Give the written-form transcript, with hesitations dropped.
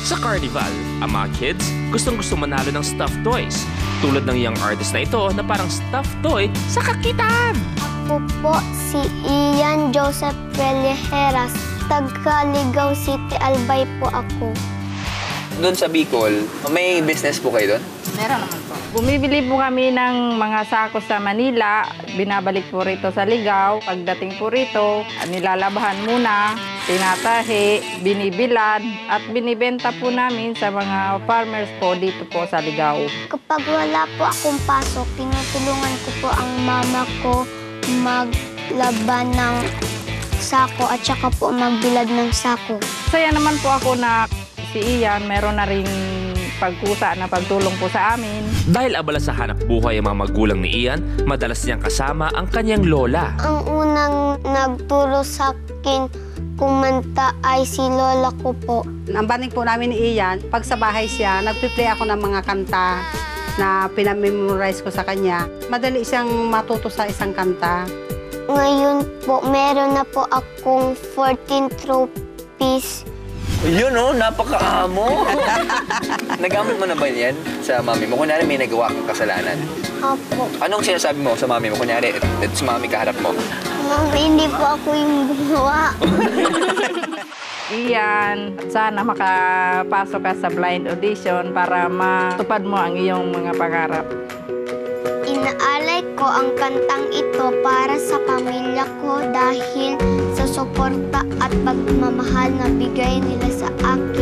Sa Carnival, ang mga kids gustong-gusto manalo ng stuffed toys. Tulad ng young artist na ito na parang stuffed toy sa kakitaan. Ako po si Ian Joseph Pellejeras. Taga-Ligao City, Albay po ako. Doon sa Bicol, may business po kayo doon? Meron naman po. Bumibili po kami ng mga sako sa Manila, binabalik po rito sa Ligao. Pagdating po rito, nilalabahan muna, tinatahi, binibilad, at binibenta po namin sa mga farmers po dito po sa Ligao. Kapag wala po akong pasok, tinutulungan ko po ang mama ko maglaban ng sako at saka po magbilad ng sako. Saya naman po ako na si Ian meron na ring pagkusa na pagtulong po sa amin. Dahil abala sa hanap buhay ang mga magulang ni Ian, madalas niyang kasama ang kanyang lola. Ang unang nagturo sa akin kumanta ay si lola ko po. Ang banding po namin ni Ian, pag sa bahay siya, nagpiplay ako ng mga kanta na pinamemorize ko sa kanya. Madali siyang matuto sa isang kanta. Ngayon po, meron na po akong 14 trophies. Yun oh, napakaamo. Nagamit mo na ba yan sa mami mo? Kunyari may nagawa kang kasalanan. Opo. Anong sinasabi mo sa mami mo? Kunyari, ito si mami kaharap mo. Mama, hindi po ako yung gumawa. Ian, sana makapasok ka sa blind audition para matupad mo ang iyong mga pangarap. Inaalay ko ang kantang ito para sa pamilya ko dahil sa suporta at pagmamahal na bigay nila sa akin.